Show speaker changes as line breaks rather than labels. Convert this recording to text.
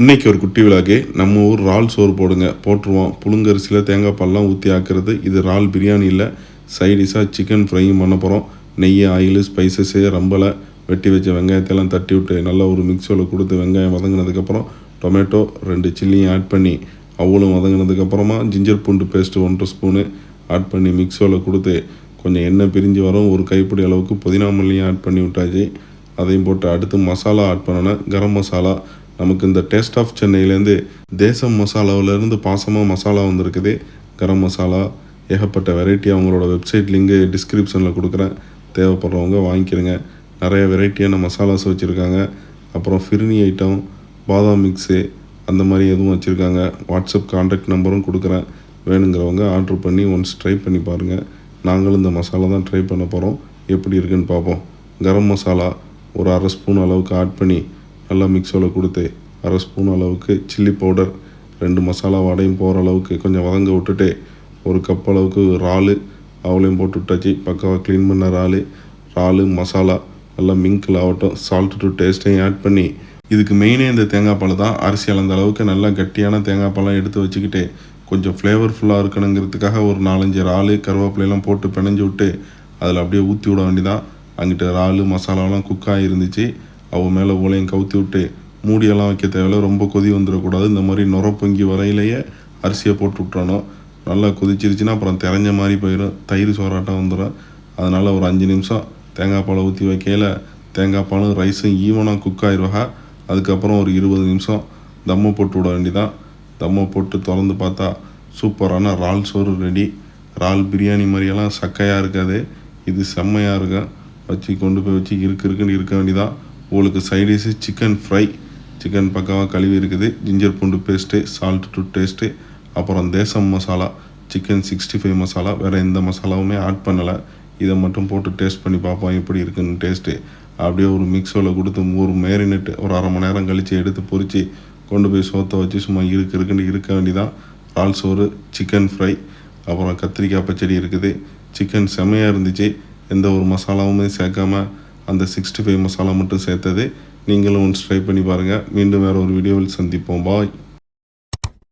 இன்றைக்கி ஒரு குட்டி விழாக்கு நம்ம ஊர் இறால் சோறு போட்டுருவோம். புழுங்கரிசியில் தேங்காய் பால்லாம் ஊற்றி ஆக்கிறது. இது இறால் பிரியாணி இல்லை, சைடிஷாக சிக்கன் ஃப்ரையும் பண்ண போகிறோம். நெய், ஆயில், ஸ்பைசஸ்ஸு, ரம்பலை, வெட்டி வச்ச வெங்காயத்தெல்லாம் தட்டி விட்டு நல்லா ஒரு மிக்ஸில் கொடுத்து வெங்காயம் வதங்கினதுக்கப்புறம் டொமேட்டோ 2 சில்லியும் ஆட் பண்ணி அவளும் வதங்கினதுக்கப்புறமா ஜிஞ்சர் பூண்டு பேஸ்ட்டு 1.5 ஸ்பூனு ஆட் பண்ணி மிக்ஸில் கொடுத்து கொஞ்சம் எண்ணெய் பிரிஞ்சு வரும். ஒரு கைப்பிடி அளவுக்கு புதினா மல்லியும் ஆட் பண்ணி விட்டாச்சு. அதையும் போட்டு அடுத்து மசாலா ஆட் பண்ணணும். கரம் மசாலா, நமக்கு இந்த டேஸ்ட் ஆஃப் சென்னையிலேருந்து தேசம் மசாலாவிலேருந்து பாசமாக மசாலா வந்திருக்குது. கரம் மசாலா ஏகப்பட்ட வெரைட்டி அவங்களோட வெப்சைட் லிங்கு டிஸ்கிரிப்ஷனில் கொடுக்குறேன், தேவைப்படுறவங்க வாங்கிக்கிறங்க. நிறைய வெரைட்டியான மசாலாஸ் வச்சுருக்காங்க. அப்புறம் ஃபிர்னி ஐட்டம், பாதாம் மிக்ஸு அந்த மாதிரி எதுவும் வச்சுருக்காங்க. வாட்ஸ்அப் கான்டாக்ட் நம்பரும் கொடுக்குறேன், வேணுங்கிறவங்க ஆர்டர் பண்ணி ஒன்ஸ் ட்ரை பண்ணி பாருங்கள். நாங்களும் இந்த மசாலா தான் ட்ரை பண்ண போகிறோம், எப்படி இருக்குன்னு பார்ப்போம். கரம் மசாலா ஒரு 1/2 ஸ்பூன் அளவுக்கு ஆட் பண்ணி நல்லா மிக்ஸில் கொடுத்து 1/2 ஸ்பூன் அளவுக்கு சில்லி பவுடர் 2 மசாலா வாடையும் போகிற அளவுக்கு கொஞ்சம் வதங்க விட்டுட்டு 1 கப் அளவுக்கு இறால் அவளையும் போட்டு விட்டாச்சு. பக்காவாக க்ளீன் பண்ண இறால் மசாலா நல்லா மிங்கில் ஆகட்டும். சால்ட் டு டேஸ்ட்டையும் ஆட் பண்ணி, இதுக்கு மெயினே இந்த தேங்காய் பால் தான். அரிசி அளந்த அளவுக்கு நல்லா கட்டியான தேங்காய் பாலாம் எடுத்து வச்சுக்கிட்டு கொஞ்சம் ஃப்ளேவர்ஃபுல்லாக இருக்கணுங்கிறதுக்காக ஒரு 4-5 இறால் கருவேப்பிலையெல்லாம் போட்டு பிணைஞ்சு விட்டு அதில் அப்படியே ஊற்றி விட வேண்டியதான். அங்கிட்ட இறால் மசாலாலாம் குக்காக இருந்துச்சு. அவள் மேலே ஓலையும் கவுத்தி விட்டு மூடியெல்லாம் வைக்க தேவையில்லை, ரொம்ப கொதி வந்துடக்கூடாது. இந்த மாதிரி நுர பொங்கி வரையிலேயே அரிசியை போட்டு விட்றணும். நல்லா கொதிச்சிருச்சுன்னா அப்புறம் தெரிஞ்ச மாதிரி போயிடும், தயிர் சோறாட்டம் வந்துடும். அதனால் ஒரு 5 நிமிஷம் தேங்காய் பாலை ஊற்றி வைக்கையில் தேங்காய் பாலும் ரைஸும் ஈவனாக குக் ஆயிடுவாங்க. அதுக்கப்புறம் ஒரு 20 நிமிஷம் தம்மை போட்டு விட வேண்டியதான். தம்மை போட்டு திறந்து பார்த்தா சூப்பரான இறால் சோறு ரெடி. இறால் பிரியாணி மாதிரியெல்லாம் சக்கையாக இருக்காது, இது செம்மையாக இருக்கும். வச்சு கொண்டு போய் வச்சு இருக்குன்னு இருக்க வேண்டியதான். உங்களுக்கு சைடிஷு சிக்கன் ஃப்ரை, சிக்கன் பக்காவாக கழுவி இருக்குது. ஜிஞ்சர் பூண்டு பேஸ்ட்டு, சால்ட் டு டேஸ்ட்டு, அப்புறம் தேசம் மசாலா, சிக்கன் 65 மசாலா, வேறு எந்த மசாலாவுமே ஆட் பண்ணலை. இதை மட்டும் போட்டு டேஸ்ட் பண்ணி பார்ப்போம் எப்படி இருக்குன்னு டேஸ்ட்டு. அப்படியே ஒரு மிக்ஸில் கொடுத்து ஒரு மேரினேட்டு ஒரு 1/2 மணி நேரம் கழித்து எடுத்து பொரித்து கொண்டு போய் சோத்தை வச்சு சும்மா இருக்குன்னு இருக்க வேண்டியதான். இறால் சோறு, சிக்கன் ஃப்ரை, அப்புறம் கத்திரிக்காய் பச்சடி இருக்குது. சிக்கன் செம்மையாக இருந்துச்சு, எந்த ஒரு மசாலாவுமே சேர்க்காம அந்த 65 மசாலா மட்டும் சேர்த்தது. நீங்களும் ஒன்ஸ் ட்ரை பண்ணி பாருங்கள். மீண்டும் வேறு ஒரு வீடியோவில் சந்திப்போம். பாய்.